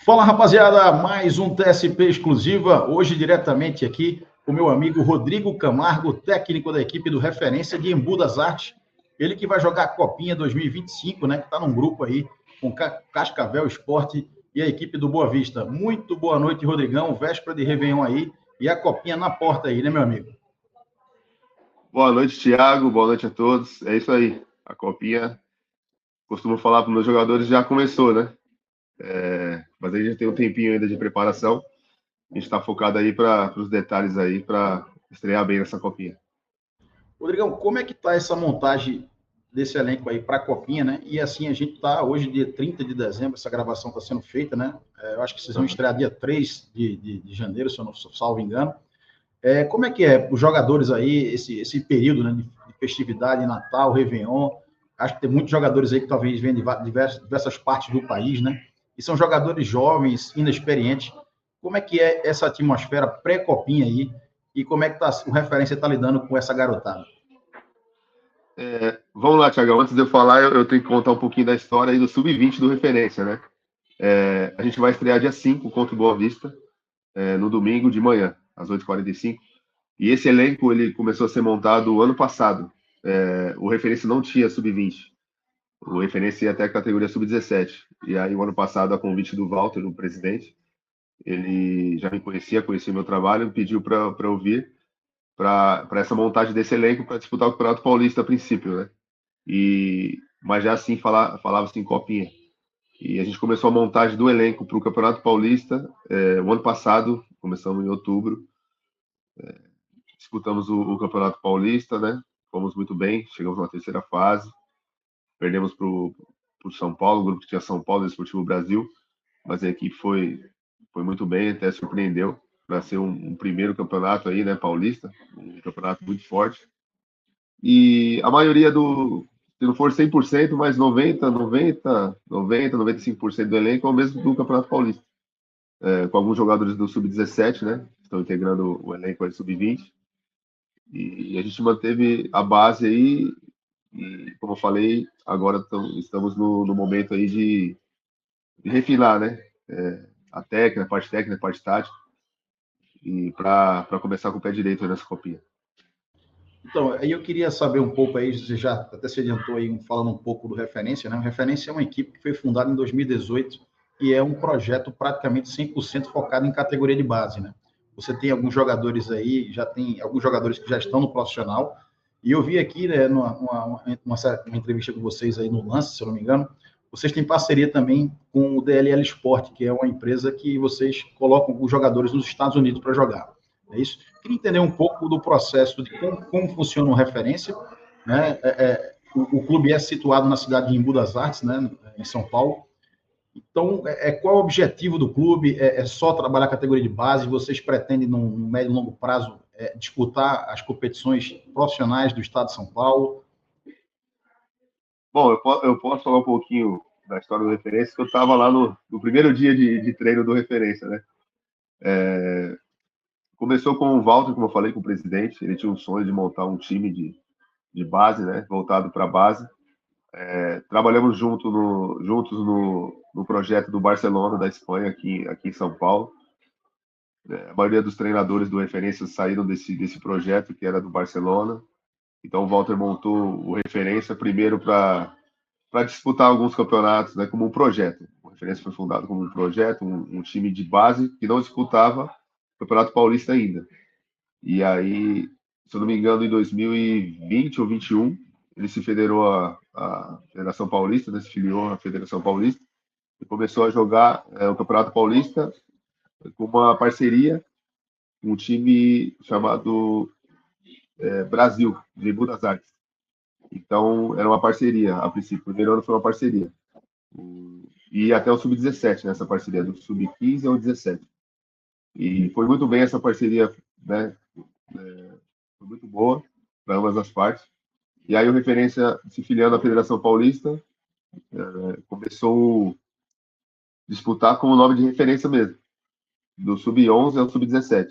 Fala, rapaziada, mais um TSP exclusiva, hoje diretamente aqui com o meu amigo Rodrigo Camargo, técnico da equipe do Referência de Embu das Artes, ele que vai jogar a Copinha 2025, né, que está num grupo aí com Cascavel Esporte e a equipe do Boa Vista. Muito boa noite, Rodrigão, véspera de Réveillon aí e a Copinha na porta aí, né, meu amigo? Boa noite, Thiago. Boa noite a todos. É isso aí. A Copinha, costumo falar para os meus jogadores, já começou, né? Mas aí já tem um tempinho ainda de preparação. A gente está focado aí para os detalhes aí, para estrear bem nessa Copinha. Rodrigão, como é que está essa montagem desse elenco aí para a Copinha, né? E assim, a gente está hoje, dia 30 de dezembro, essa gravação está sendo feita, né? Eu acho que vocês vão estrear dia 3 de janeiro, se eu não salvo engano. Como é que é os jogadores aí, esse período, né, de festividade, Natal, Réveillon? Acho que tem muitos jogadores aí que talvez venham de diversas partes do país, né? E são jogadores jovens, inexperientes. Como é que é essa atmosfera pré-copinha aí? E como é que o referência está lidando com essa garotada? Vamos lá, Thiago. Antes de eu falar, eu tenho que contar um pouquinho da história aí do Sub-20 do Referência, né? A gente vai estrear dia 5 contra o Boa Vista, no domingo de manhã, às 8h45. E esse elenco ele começou a ser montado ano passado. O Referência não tinha Sub-20. O Referência ia até a categoria Sub-17. E aí, o ano passado, a convite do Walter, o presidente, ele já me conhecia meu trabalho, me pediu para eu vir para essa montagem desse elenco para disputar o Campeonato Paulista a princípio, né? Mas já assim falava assim Copinha. E a gente começou a montagem do elenco para o Campeonato Paulista o ano passado, começamos em outubro, disputamos o Campeonato Paulista, né? Fomos muito bem, chegamos na terceira fase, perdemos para o São Paulo, o grupo que tinha São Paulo, Esportivo Brasil, mas a equipe foi muito bem, até surpreendeu para ser um primeiro campeonato aí, né, paulista, um campeonato muito forte. E a maioria se não for 100%, mas 95% do elenco é o mesmo do Campeonato Paulista, com alguns jogadores do Sub-17, né, estão integrando o elenco aí Sub-20, e a gente manteve a base aí, e como eu falei, agora estamos no momento aí de refinar, né, a técnica, a parte tática, e para começar com o pé direito nessa copinha. Então, aí eu queria saber um pouco aí, você já até se adiantou aí falando um pouco do Referência, né? O Referência é uma equipe que foi fundada em 2018 e é um projeto praticamente 100% focado em categoria de base, né? Você tem alguns jogadores aí, já tem alguns jogadores que já estão no profissional, e eu vi aqui, né, uma entrevista com vocês aí no Lance, se eu não me engano, vocês têm parceria também com o DLL Sport, que é uma empresa que vocês colocam os jogadores nos Estados Unidos para jogar. É isso? Queria entender um pouco do processo de como funciona o referência, né? O clube é situado na cidade de Embu das Artes, né, em São Paulo. Então, qual é o objetivo do clube? É só trabalhar a categoria de base? Vocês pretendem, no médio e longo prazo, disputar as competições profissionais do estado de São Paulo? Bom, eu posso falar um pouquinho da história do Referência, que eu estava lá no primeiro dia de treino do Referência, né? Começou com o Walter, como eu falei, com o presidente. Ele tinha um sonho de montar um time de base, né? Voltado para a base. Trabalhamos juntos no projeto do Barcelona, da Espanha, aqui em São Paulo. A maioria dos treinadores do Referência saíram desse projeto, que era do Barcelona. Então, o Walter montou o Referência primeiro para disputar alguns campeonatos, né, como um projeto. O Referência foi fundado como um projeto, um time de base que não disputava o Campeonato Paulista ainda. E aí, se eu não me engano, em 2020 ou 2021, ele se federou à Federação Paulista, né, se filiou à Federação Paulista e começou a jogar o Campeonato Paulista com uma parceria com um time chamado Brasil, de Buenos Aires. Então, era uma parceria, a princípio. O primeiro ano foi uma parceria. E até o Sub-17, nessa parceria, do Sub-15 ao 17. E foi muito bem essa parceria, né? Foi muito boa para ambas as partes. E aí o Referência, se filiando à Federação Paulista, começou a disputar com o nome de referência mesmo, do Sub-11 ao Sub-17.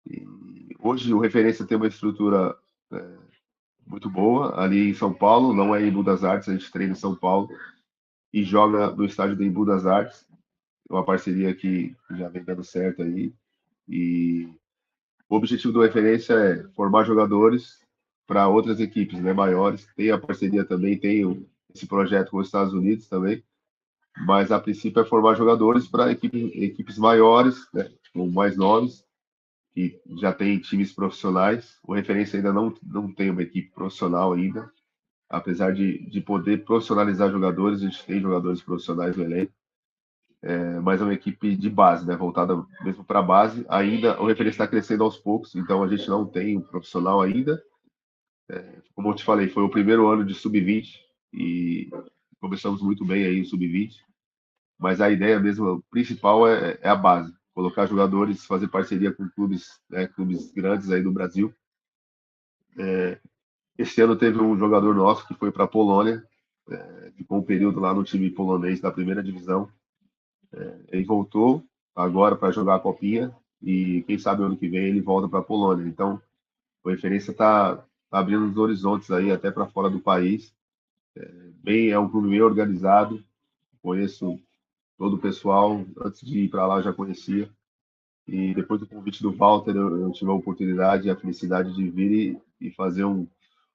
E hoje o Referência tem uma estrutura muito boa ali em São Paulo, não é em Embu das Artes, a gente treina em São Paulo e joga no estádio de Embu das Artes. uma parceria que já vem dando certo aí. E o objetivo do Referência é formar jogadores para outras equipes, né, maiores. Tem a parceria também, tem esse projeto com os Estados Unidos também, mas a princípio é formar jogadores para equipes maiores, né, com mais nomes, que já tem times profissionais. O Referência ainda não tem uma equipe profissional ainda, apesar de poder profissionalizar jogadores, a gente tem jogadores profissionais no elenco, mas é uma equipe de base, né, voltada mesmo para a base. Ainda o Referência está crescendo aos poucos, então a gente não tem um profissional ainda. Como eu te falei, foi o primeiro ano de sub-20 e começamos muito bem aí o sub-20, mas a ideia mesmo principal é a base, colocar jogadores, fazer parceria com clubes, né, clubes grandes aí do Brasil. Esse ano teve um jogador nosso que foi para a Polônia, ficou um período lá no time polonês da primeira divisão. Ele voltou agora para jogar a Copinha e quem sabe ano que vem ele volta para a Polônia. Então, a referência está abrindo os horizontes aí até para fora do país. É um clube bem organizado. Conheço todo o pessoal. Antes de ir para lá, eu já conhecia. E depois do convite do Walter, eu tive a oportunidade e a felicidade de vir e fazer um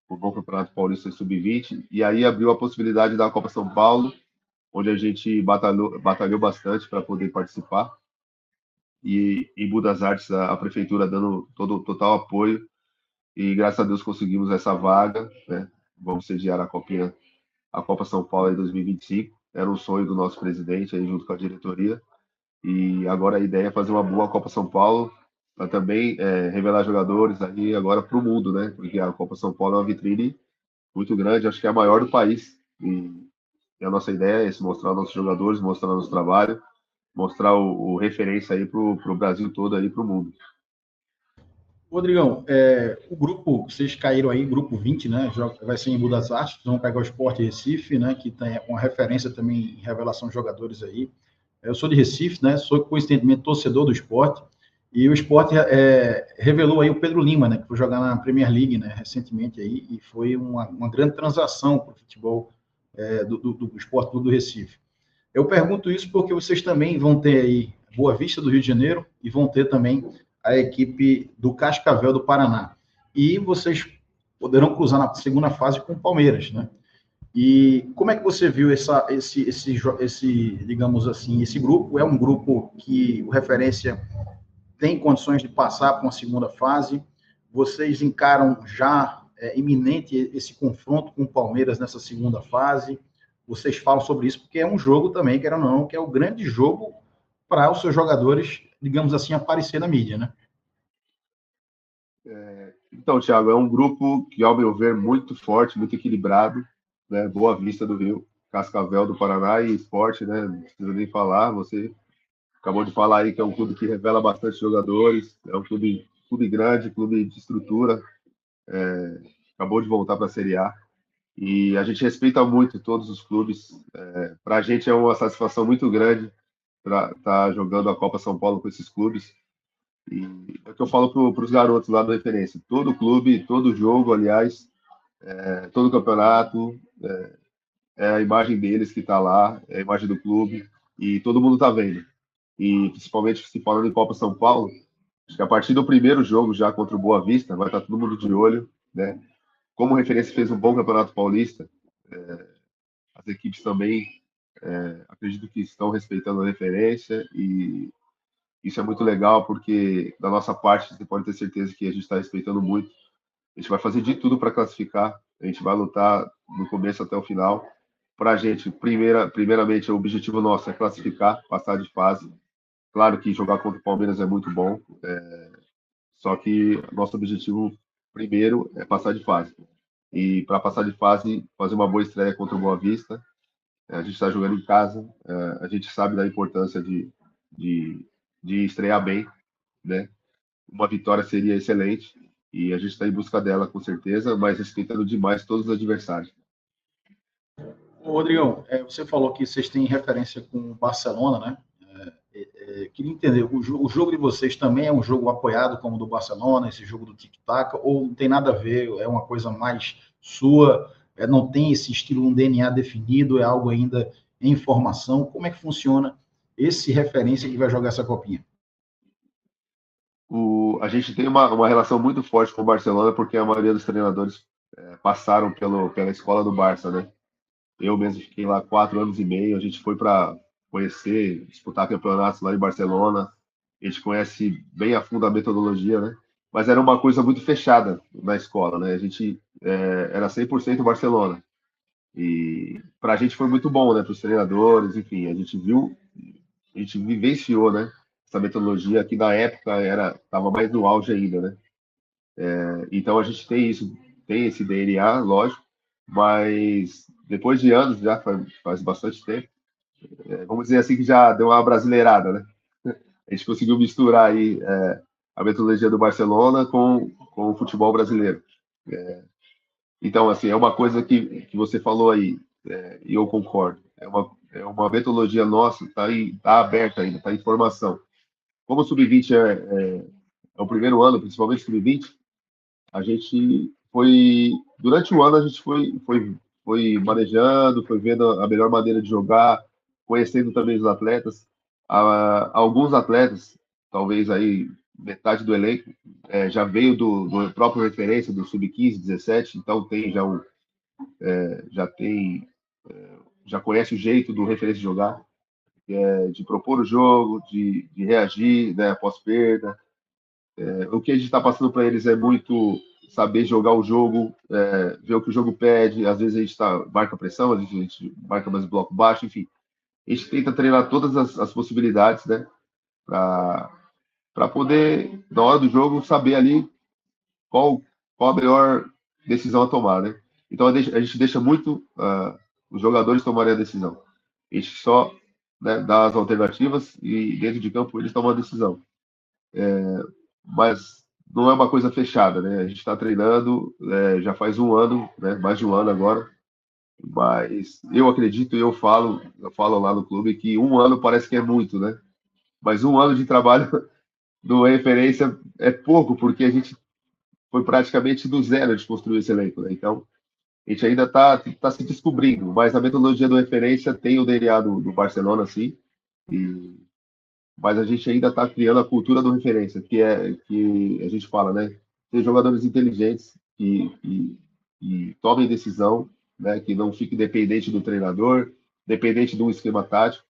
bom Campeonato Paulista Sub-20. E aí abriu a possibilidade da Copa São Paulo, onde a gente batalhou bastante para poder participar. E em Budas Artes, a prefeitura dando todo o total apoio. E graças a Deus conseguimos essa vaga, né? Vamos sediar a Copa São Paulo em 2025. Era um sonho do nosso presidente aí junto com a diretoria. E agora a ideia é fazer uma boa Copa São Paulo para também revelar jogadores aí agora para o mundo, né? Porque a Copa São Paulo é uma vitrine muito grande, acho que é a maior do país. E a nossa ideia é esse, mostrar nossos jogadores, mostrar nosso trabalho, mostrar o referência aí para o Brasil todo aí para o mundo. Rodrigão, o grupo, vocês caíram aí, grupo 20, né? Vai ser em Budas Artes, vão pegar o Sport Recife, né? Que tem uma referência também em revelação de jogadores aí. Eu sou de Recife, né? Sou coincidentemente torcedor do Sport. E o Sport revelou aí o Pedro Lima, né? Que foi jogar na Premier League, né? Recentemente aí, e foi uma grande transação para o futebol do Sport Clube do Recife. Eu pergunto isso porque vocês também vão ter aí Boa Vista do Rio de Janeiro e vão ter também a equipe do Cascavel do Paraná. E vocês poderão cruzar na segunda fase com o Palmeiras, né? E como é que você viu digamos assim, esse grupo? É um grupo que o Referência tem condições de passar para uma segunda fase? Vocês encaram já iminente esse confronto com o Palmeiras nessa segunda fase? Vocês falam sobre isso porque é um jogo também, quer ou não, que é o grande jogo para os seus jogadores, digamos assim, aparecer na mídia, né? Então, Thiago, é um grupo que, ao meu ver, muito forte, muito equilibrado, né? Boa Vista do Rio, Cascavel do Paraná e Sport, né? Não precisa nem falar, você acabou de falar aí que é um clube que revela bastante jogadores, é um clube grande, clube de estrutura, acabou de voltar para a Série A. E a gente respeita muito todos os clubes. Para a gente é uma satisfação muito grande estar jogando a Copa São Paulo com esses clubes. E é o que eu falo para os garotos lá do Referência. Todo clube, todo jogo, aliás, todo campeonato, é a imagem deles que está lá, é a imagem do clube, e todo mundo está vendo. E principalmente se falando em Copa São Paulo, acho que a partir do primeiro jogo já contra o Boa Vista, vai estar todo mundo de olho, né? Como o Referência fez um bom campeonato paulista, as equipes também acredito que estão respeitando a referência e isso é muito legal porque da nossa parte você pode ter certeza que a gente está respeitando muito. A gente vai fazer de tudo para classificar, a gente vai lutar do começo até o final. Para a gente, primeiramente, o objetivo nosso é classificar, passar de fase. Claro que jogar contra o Palmeiras é muito bom, só que nosso objetivo primeiro é passar de fase. E para passar de fase, fazer uma boa estreia contra o Boa Vista. A gente está jogando em casa, a gente sabe da importância de, de estrear bem, né? Uma vitória seria excelente e a gente está em busca dela com certeza, mas respeitando demais todos os adversários. Ô, Rodrigão, você falou que vocês têm referência com o Barcelona, né? Queria entender, o jogo de vocês também é um jogo apoiado como o do Barcelona, esse jogo do tic-tac, ou não tem nada a ver, é uma coisa mais sua, não tem esse estilo, um DNA definido, é algo ainda em formação? Como é que funciona esse referência que vai jogar essa copinha? A gente tem uma relação muito forte com o Barcelona, porque a maioria dos treinadores passaram pela escola do Barça, né? Eu mesmo fiquei lá 4 anos e meio. A gente foi para conhecer, disputar campeonatos lá em Barcelona. A gente conhece bem a fundo a metodologia, né? Mas era uma coisa muito fechada na escola, né? A gente era 100% Barcelona. E para a gente foi muito bom, né? Para os treinadores, enfim, a gente viu, a gente vivenciou, né? Essa metodologia que na época estava mais no auge ainda, né? Então a gente tem isso, tem esse DNA, lógico, mas depois de anos, já faz bastante tempo, vamos dizer assim que já deu uma brasileirada, né? A gente conseguiu misturar aí a metodologia do Barcelona com o futebol brasileiro. Então, assim, é uma coisa que você falou aí, e eu concordo. É uma metodologia nossa, tá aberta ainda, está em formação. Como o Sub-20 é o primeiro ano, principalmente o Sub-20, a gente durante o ano a gente foi manejando, foi vendo a melhor maneira de jogar, conhecendo também os atletas. Alguns atletas, talvez aí metade do elenco, já veio do próprio referência, do Sub-15, 17, então já tem, já conhece o jeito do referência de jogar, de propor o jogo, de reagir, né, após perda. O que a gente está passando para eles é muito saber jogar o jogo, ver o que o jogo pede. Às vezes a gente marca pressão, às vezes a gente marca mais bloco baixo, enfim. A gente tenta treinar todas as possibilidades, né? Para poder, na hora do jogo, saber ali qual, qual a melhor decisão a tomar, né? Então a gente deixa muito os jogadores tomarem a decisão. A gente só, né, dá as alternativas e dentro de campo eles tomam a decisão. Mas não é uma coisa fechada, né? A gente está treinando já faz um ano, né? Mais de um ano agora. Mas eu acredito, eu falo lá no clube que um ano parece que é muito, né? Mas um ano de trabalho do referência é pouco, porque a gente foi praticamente do zero de construir esse elenco, né? Então, a gente ainda tá se descobrindo, mas a metodologia do referência tem o DNA do Barcelona, sim, mas a gente ainda está criando a cultura do referência, que a gente fala, né? Ter jogadores inteligentes que tomem decisão, né? Que não fiquem dependente do treinador, dependente de um esquema tático,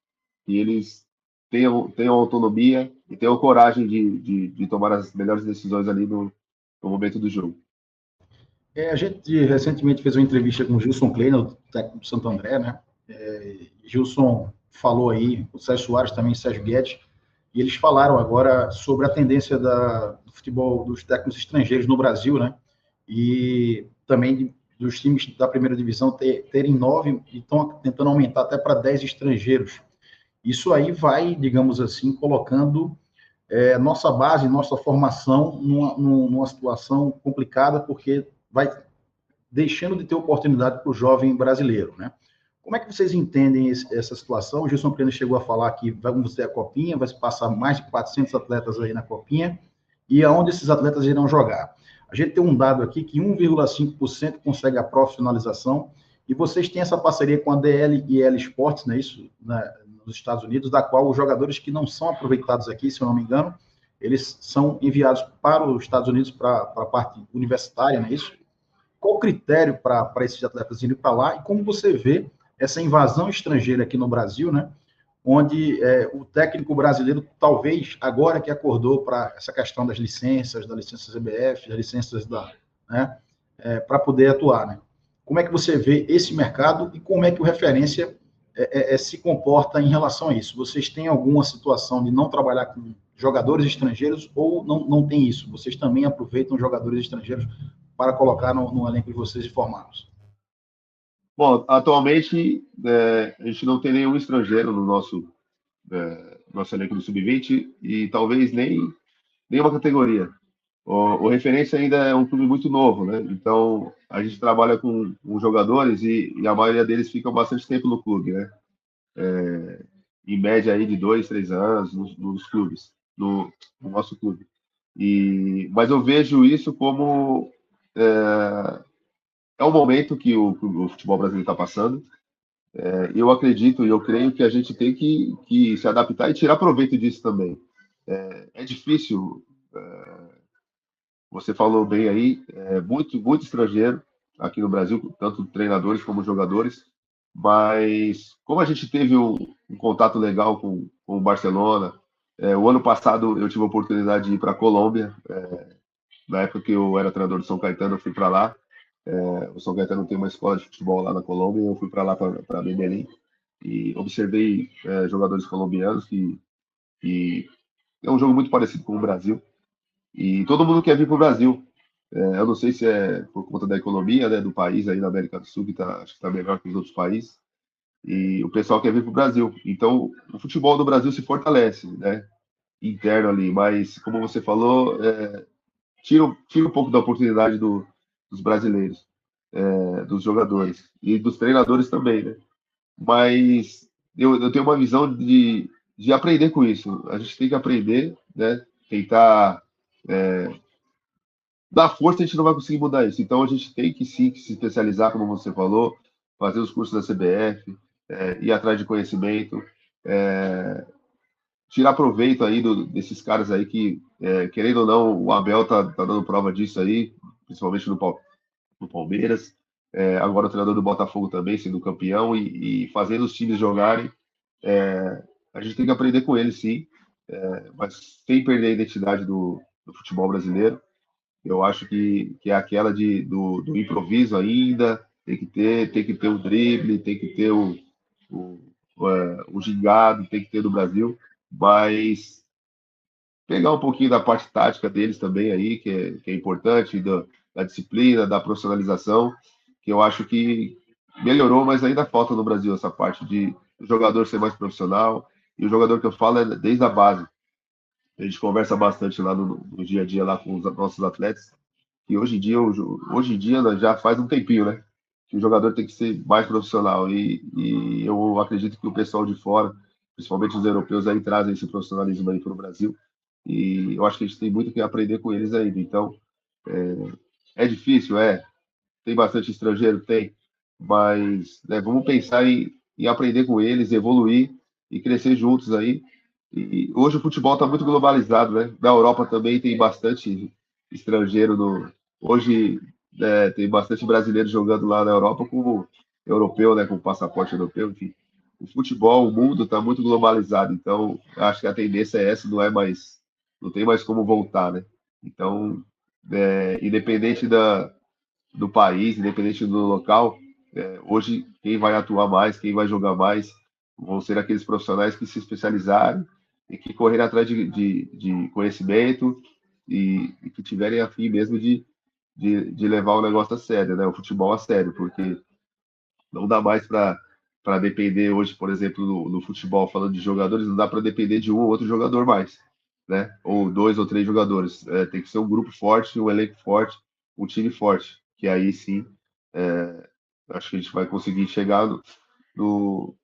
que eles tenham autonomia e tenham coragem de tomar as melhores decisões ali no momento do jogo. A gente recentemente fez uma entrevista com o Gilson Kleiner, o técnico do Santo André, né? Gilson falou aí, o Sérgio Soares também, Sérgio Guedes, e eles falaram agora sobre a tendência do futebol dos técnicos estrangeiros no Brasil, né? E também dos times da primeira divisão terem 9 e estão tentando aumentar até para 10 estrangeiros. Isso aí vai, digamos assim, colocando nossa base, nossa formação numa situação complicada, porque vai deixando de ter oportunidade para o jovem brasileiro, né? Como é que vocês entendem essa situação? O Gilson Pleno chegou a falar que vamos ter a Copinha, vai se passar mais de 400 atletas aí na Copinha, e aonde esses atletas irão jogar? A gente tem um dado aqui que 1,5% consegue a profissionalização, e vocês têm essa parceria com a DL e L Sports, né, isso, né, nos Estados Unidos, da qual os jogadores que não são aproveitados aqui, se eu não me engano, eles são enviados para os Estados Unidos para a parte universitária, não é isso? Qual o critério para esses atletas irem para lá e como você vê essa invasão estrangeira aqui no Brasil, né? Onde o técnico brasileiro, talvez agora que acordou para essa questão das licenças, da licença CBF, das licenças né, para poder atuar, né? Como é que você vê esse mercado e como é que o referência se comporta em relação a isso? Vocês têm alguma situação de não trabalhar com jogadores estrangeiros ou não tem isso? Vocês também aproveitam jogadores estrangeiros para colocar no elenco de vocês e formá-los? Bom, atualmente a gente não tem nenhum estrangeiro no nosso elenco do Sub-20 e talvez nem nenhuma categoria. O Referência ainda é um clube muito novo, né? Então a gente trabalha com jogadores e a maioria deles ficam bastante tempo no clube, né? Em média aí de 2, 3 anos nos clubes, no nosso clube. Mas eu vejo isso como é um momento que o futebol brasileiro está passando. Eu acredito e eu creio que a gente tem que se adaptar e tirar proveito disso também. É difícil, você falou bem aí, muito estrangeiro aqui no Brasil, tanto treinadores como jogadores, mas como a gente teve um contato legal com o Barcelona, o ano passado eu tive a oportunidade de ir para a Colômbia, na época que eu era treinador do São Caetano, eu fui para lá. O São Caetano tem uma escola de futebol lá na Colômbia, e eu fui para lá, para Medellín, e observei jogadores colombianos que é um jogo muito parecido com o Brasil, e todo mundo quer vir para o Brasil. Eu não sei se é por conta da economia, né, do país aí na América do Sul, que acho que está melhor que os outros países, e o pessoal quer vir para o Brasil. Então, o futebol do Brasil se fortalece, né, interno ali, mas, como você falou, tira um pouco da oportunidade dos brasileiros, dos jogadores e dos treinadores também, né? Mas eu tenho uma visão de aprender com isso. A gente tem que aprender, né? Tentar dar força, a gente não vai conseguir mudar isso. Então a gente tem que sim que se especializar, como você falou, fazer os cursos da CBF, ir atrás de conhecimento, tirar proveito aí desses caras aí que, querendo ou não, o Abel tá dando prova disso aí, principalmente no Palmeiras. Agora o treinador do Botafogo também, sendo campeão e fazendo os times jogarem. A gente tem que aprender com ele, sim, mas sem perder a identidade do futebol brasileiro. Eu acho que é aquela do improviso ainda, tem que ter o drible, tem que ter o, o gingado, tem que ter do Brasil, mas pegar um pouquinho da parte tática deles também aí, que é importante, da disciplina, da profissionalização, que eu acho que melhorou, mas ainda falta no Brasil essa parte de o jogador ser mais profissional, e o jogador que eu falo é desde a base. A gente conversa bastante lá no dia a dia lá com os nossos atletas, e hoje em dia né, já faz um tempinho, né? Que o jogador tem que ser mais profissional. E eu acredito que o pessoal de fora, principalmente os europeus, aí trazem esse profissionalismo aí para o Brasil. E eu acho que a gente tem muito que aprender com eles ainda. Então, é difícil, tem bastante estrangeiro, tem, mas né, vamos pensar em aprender com eles, evoluir e crescer juntos aí. E hoje o futebol está muito globalizado, né? Na Europa também tem bastante estrangeiro. Hoje tem bastante brasileiro jogando lá na Europa como europeu, né? Com passaporte europeu, enfim. O futebol, o mundo está muito globalizado, então acho que a tendência é essa, não tem mais como voltar, né? Então, independente do país, independente do local, hoje quem vai atuar mais, quem vai jogar mais, vão ser aqueles profissionais que se especializarem e que correrem atrás de conhecimento e que tiverem a fim mesmo de levar o negócio a sério, né? O futebol a sério, porque não dá mais para depender hoje, por exemplo, no futebol, falando de jogadores, não dá para depender de um ou outro jogador mais, né? Ou dois ou três jogadores. Tem que ser um grupo forte, um elenco forte, um time forte, que aí sim, é, acho que a gente vai conseguir chegar no,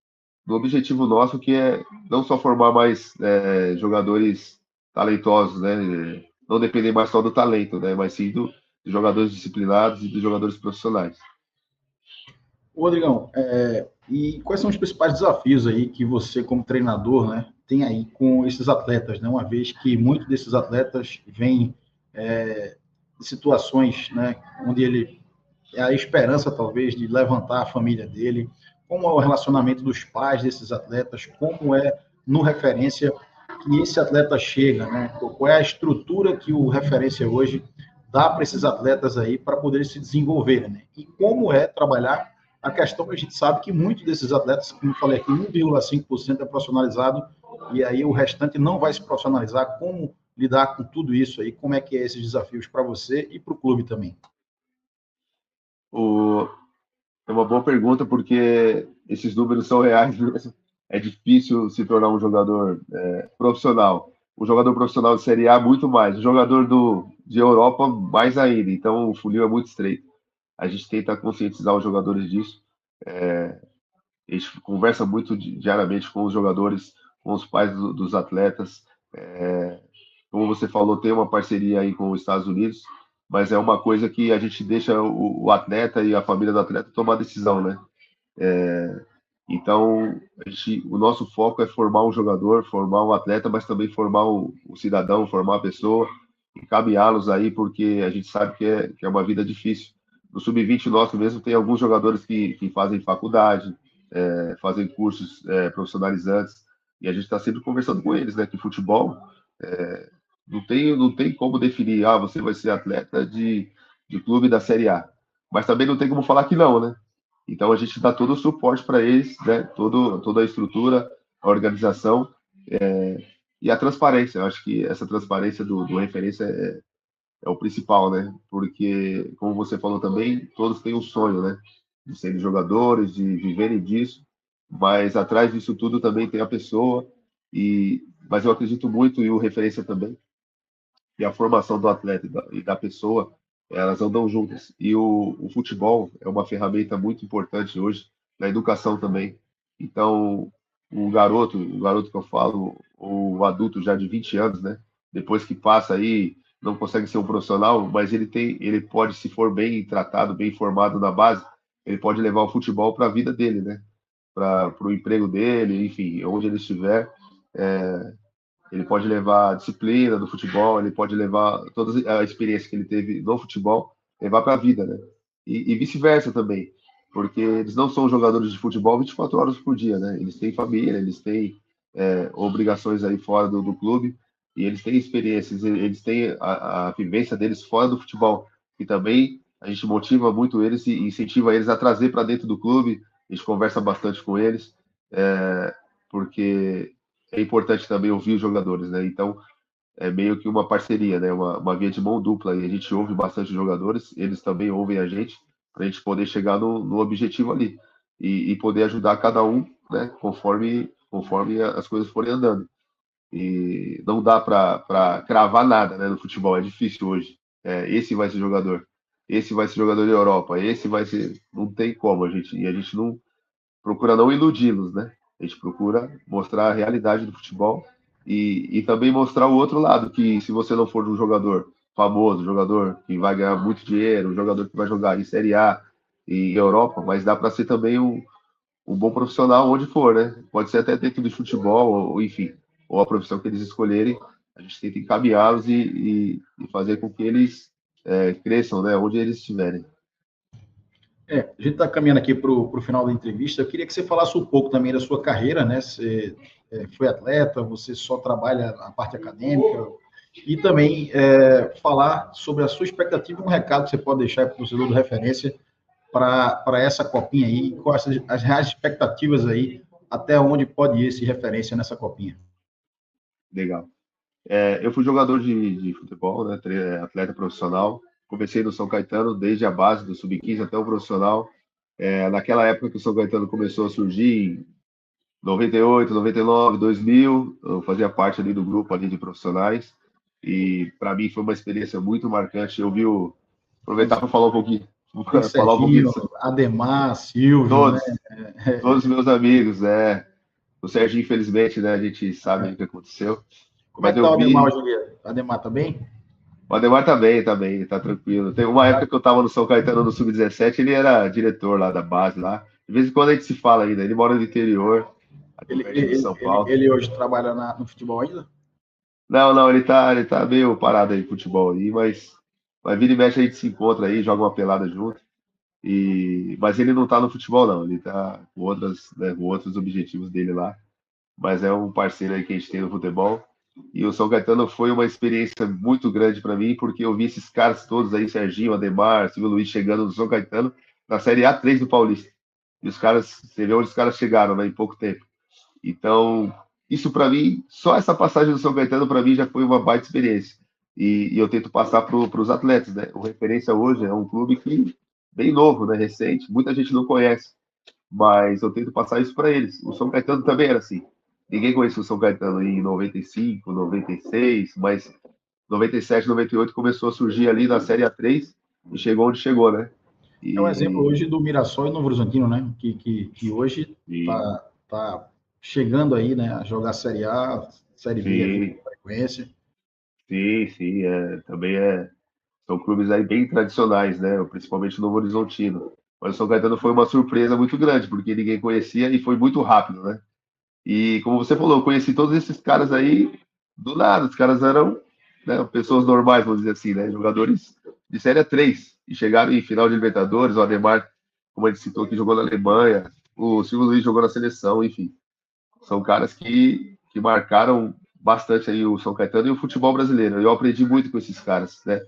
no objetivo nosso, que é não só formar mais jogadores talentosos, né? Não depender mais só do talento, né? Mas sim de jogadores disciplinados e de jogadores profissionais. Rodrigão, e quais são os principais desafios aí que você, como treinador, né, tem aí com esses atletas, né? Uma vez que muitos desses atletas vêm de situações, né, onde ele é a esperança, talvez, de levantar a família dele, como é o relacionamento dos pais desses atletas, como é no referência que esse atleta chega, né? Qual é a estrutura que o referência hoje dá para esses atletas aí para poder se desenvolverem, né? E como é trabalhar a questão que a gente sabe que muitos desses atletas, como eu falei aqui, 1,5% é profissionalizado e aí o restante não vai se profissionalizar. Como lidar com tudo isso aí? Como é que é esses desafios para você e para o clube também? O, É uma boa pergunta, porque esses números são reais mesmo. É difícil se tornar um jogador profissional. O jogador profissional de Série A, muito mais. O jogador de Europa, mais ainda. Então, o funil é muito estreito. A gente tenta conscientizar os jogadores disso. A gente conversa muito diariamente com os jogadores, com os pais dos atletas. Como você falou, tem uma parceria aí com os Estados Unidos, mas é uma coisa que a gente deixa o atleta e a família do atleta tomar decisão, né? Então, o nosso foco é formar um jogador, formar um atleta, mas também formar o cidadão, formar a pessoa, encaminhá-los aí, porque a gente sabe que é uma vida difícil. No sub-20 nosso mesmo tem alguns jogadores que fazem faculdade, fazem cursos profissionalizantes, e a gente está sempre conversando com eles, né? Que futebol é, não tem como definir, você vai ser atleta de clube da Série A. Mas também não tem como falar que não, né? Então a gente dá todo o suporte para eles, né? Toda a estrutura, a organização e a transparência. Eu acho que essa transparência do referência é o principal, né? Porque, como você falou também, todos têm um sonho, né? De serem jogadores, de viverem disso, mas atrás disso tudo também tem a pessoa. Mas eu acredito muito e o referência também e a formação do atleta e da pessoa, elas andam juntas. E o futebol é uma ferramenta muito importante hoje na educação também. Então, o garoto que eu falo, o adulto já de 20 anos, né? Depois que passa aí, não consegue ser um profissional, mas ele pode, se for bem tratado, bem formado na base, ele pode levar o futebol para a vida dele, né? Para o emprego dele, enfim, onde ele estiver. Ele pode levar a disciplina do futebol, ele pode levar toda a experiência que ele teve no futebol, levar para a vida, né? E vice-versa também, porque eles não são jogadores de futebol 24 horas por dia, né? Eles têm família, eles têm obrigações aí fora do clube, e eles têm experiências, eles têm a vivência deles fora do futebol, e também a gente motiva muito eles e incentiva eles a trazer para dentro do clube, a gente conversa bastante com eles, porque é importante também ouvir os jogadores, né? Então, é meio que uma parceria, né? Uma via de mão dupla. E a gente ouve bastante os jogadores, eles também ouvem a gente, para a gente poder chegar no objetivo ali. E poder ajudar cada um, né? Conforme as coisas forem andando. E não dá para cravar nada, né? No futebol, é difícil hoje. Esse vai ser jogador. Esse vai ser jogador da Europa. Esse vai ser. Não tem como, a gente não procura não iludi-los, né? A gente procura mostrar a realidade do futebol e também mostrar o outro lado, que se você não for um jogador famoso, jogador que vai ganhar muito dinheiro, um jogador que vai jogar em Série A e Europa, mas dá para ser também um bom profissional onde for, né? Pode ser até dentro de futebol, ou enfim, ou a profissão que eles escolherem, a gente tenta encaminhá-los e fazer com que eles cresçam, né? Onde eles estiverem. A gente está caminhando aqui para o final da entrevista. Eu queria que você falasse um pouco também da sua carreira, né? Você foi atleta, você só trabalha a parte acadêmica, e também falar sobre a sua expectativa, um recado que você pode deixar para o torcedor do Referência para essa copinha aí, quais as reais expectativas aí, até onde pode ir esse Referência nessa copinha. Legal. Eu fui jogador de futebol, né? Atleta profissional. Comecei no São Caetano desde a base do sub-15 até o profissional. Naquela época que o São Caetano começou a surgir, em 98, 99, 2000, eu fazia parte ali do grupo ali de profissionais. E para mim foi uma experiência muito marcante. Aproveitar para falar um pouquinho, Tem falar um pouquinho Serginho, Ademar, Silvio, né? todos, todos os meus amigos, O Serginho, infelizmente, né? A gente sabe o que aconteceu. Como é Mas que tá eu o Ademar vi. hoje em dia? Ademar tá bem? O Ademar tá bem, tá tranquilo. Tem uma época que eu tava no São Caetano no Sub-17, ele era diretor lá da base lá. De vez em quando a gente se fala ainda, ele mora no interior, aqui Ele, pertinho de ele, São ele, Paulo. ele hoje trabalha no futebol ainda? Não, não, ele tá meio parado aí, futebol aí, mas vira e mexe a gente se encontra aí, joga uma pelada junto. Mas ele não tá no futebol, não, ele tá com outros objetivos dele lá. Mas é um parceiro aí que a gente tem no futebol. E o São Caetano foi uma experiência muito grande para mim, porque eu vi esses caras todos aí, Serginho, Ademar, Silvio Luiz, chegando no São Caetano na Série A3 do Paulista. E os caras, você vê onde os caras chegaram, né, em pouco tempo. Então, isso para mim, só essa passagem do São Caetano para mim já foi uma baita experiência. E eu tento passar para os atletas, né? O Referência hoje é um clube que bem novo, né, recente, muita gente não conhece, mas eu tento passar isso para eles. O São Caetano também era assim. Ninguém conhecia o São Caetano em 95, 96, mas 97, 98 começou a surgir ali na Série A3 e chegou onde chegou, né? É um exemplo E, hoje do Mirassol e Novo Horizontino, né? Que hoje e tá chegando aí, né? A jogar Série A, Série B ali sim, com frequência. sim, também são clubes aí bem tradicionais, né? Principalmente o Novo Horizontino. Mas o São Caetano foi uma surpresa muito grande, porque ninguém conhecia e foi muito rápido, né? E como você falou, eu conheci todos esses caras aí do nada. Os caras eram, né, pessoas normais, vamos dizer assim, né? Jogadores de Série 3 e chegaram em final de Libertadores. O Ademar, como ele citou, que jogou na Alemanha. O Silvio Luiz jogou na seleção, enfim. São caras que marcaram bastante aí o São Caetano e o futebol brasileiro. Eu aprendi muito com esses caras, né?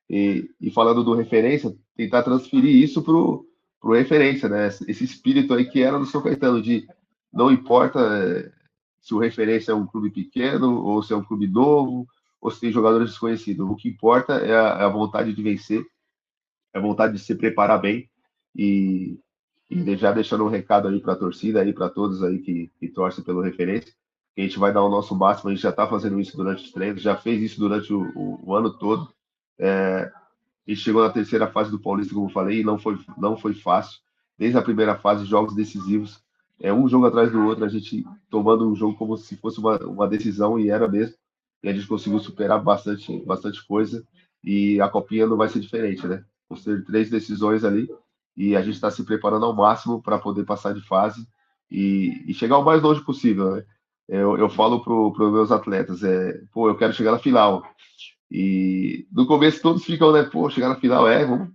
E falando do referência, tentar transferir isso pro referência, né? Esse espírito aí que era do São Caetano, de não importa se o referência é um clube pequeno, ou se é um clube novo, ou se tem jogadores desconhecidos. O que importa é a vontade de vencer, é a vontade de se preparar bem e, e já deixando um recado aí para a torcida, aí para todos aí que torcem pelo referência, que a gente vai dar o nosso máximo. A gente já está fazendo isso durante os treinos, já fez isso durante o ano todo. A gente chegou na terceira fase do Paulista, como eu falei, e não foi fácil. Desde a primeira fase, jogos decisivos, um jogo atrás do outro, a gente tomando um jogo como se fosse uma decisão, e era mesmo. E a gente conseguiu superar bastante coisa, e a Copinha não vai ser diferente, né? Vão ser 3 decisões ali, e a gente está se preparando ao máximo para poder passar de fase e chegar o mais longe possível, né? Eu falo para os meus atletas, pô, eu quero chegar na final. E no começo todos ficam, né? Pô, chegar na final,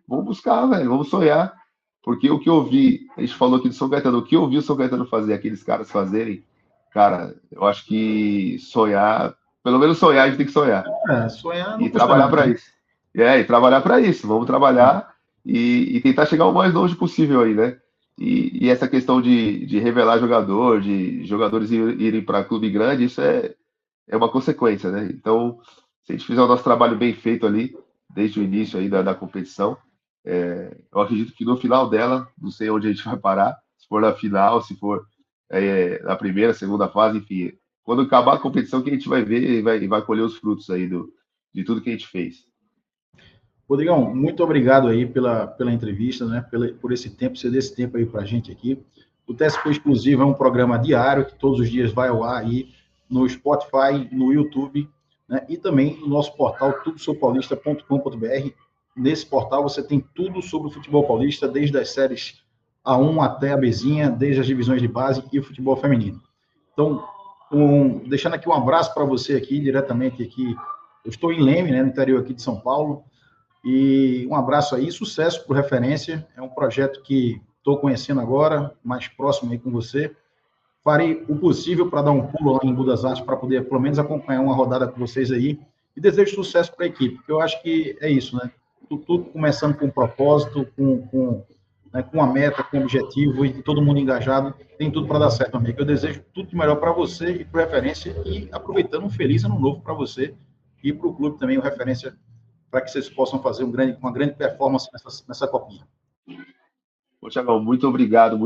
vamos buscar, velho, vamos sonhar. Porque o que eu vi, a gente falou aqui do São Caetano, o que eu vi o São Caetano fazer, aqueles caras fazerem, cara, eu acho que sonhar, pelo menos sonhar, a gente tem que sonhar. Sonhar não E custa trabalhar nada, para né? isso. E trabalhar para isso. Vamos trabalhar e tentar chegar o mais longe possível aí, né? E essa questão de revelar jogador, de jogadores irem para clube grande, isso é uma consequência, né? Então, se a gente fizer o nosso trabalho bem feito ali, desde o início aí da competição, eu acredito que no final dela, não sei onde a gente vai parar, se for na final, se for na primeira, segunda fase, enfim, quando acabar a competição que a gente vai ver e vai colher os frutos aí de tudo que a gente fez. Rodrigão, muito obrigado aí pela entrevista, né? Por esse tempo, você desse tempo aí para a gente aqui. O TSP Exclusivo é um programa diário que todos os dias vai ao ar aí no Spotify, no YouTube, né? E também no nosso portal tudosopaulista.com.br. Nesse portal você tem tudo sobre o futebol paulista, desde as séries A1 até a Bzinha, desde as divisões de base e o futebol feminino. Então, deixando aqui um abraço para você aqui, diretamente aqui. Eu estou em Leme, né, no interior aqui de São Paulo. E um abraço aí, sucesso para o Referência. É um projeto que estou conhecendo agora, mais próximo aí com você. Farei o possível para dar um pulo lá em Budas Artes para poder, pelo menos, acompanhar uma rodada com vocês aí. E desejo sucesso para a equipe, porque eu acho que é isso, né? Tudo começando com um propósito, com uma meta, com um objetivo e todo mundo engajado, tem tudo para dar certo, amigo. Eu desejo tudo de melhor para você e para o Referência e aproveitando um feliz ano novo para você e para o clube também, o Referência, para que vocês possam fazer uma grande performance nessa copinha. Ô, Thiagão, muito obrigado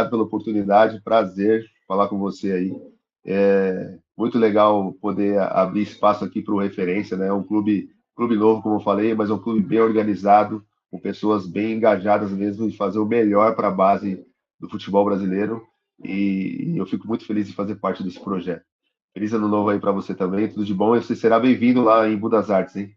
pela oportunidade, prazer falar com você aí. É muito legal poder abrir espaço aqui para o Referência, né? É um clube novo, como eu falei, mas é um clube bem organizado, com pessoas bem engajadas mesmo em fazer o melhor para a base do futebol brasileiro. E eu fico muito feliz de fazer parte desse projeto. Feliz ano novo aí para você também, tudo de bom. E você será bem-vindo lá em Budas Artes, hein?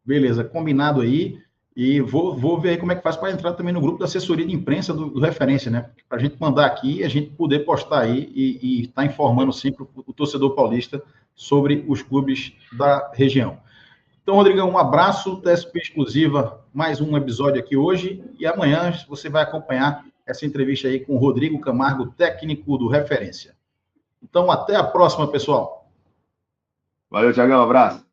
Beleza, combinado aí. E vou ver aí como é que faz para entrar também no grupo da assessoria de imprensa do Referência, né? Para a gente mandar aqui e a gente poder postar aí e estar tá informando sempre o torcedor paulista sobre os clubes da região. Então, Rodrigão, um abraço, TSP Exclusiva, mais um episódio aqui hoje. E amanhã você vai acompanhar essa entrevista aí com o Rodrigo Camargo, técnico do Referência. Então, até a próxima, pessoal. Valeu, Thiagão, um abraço.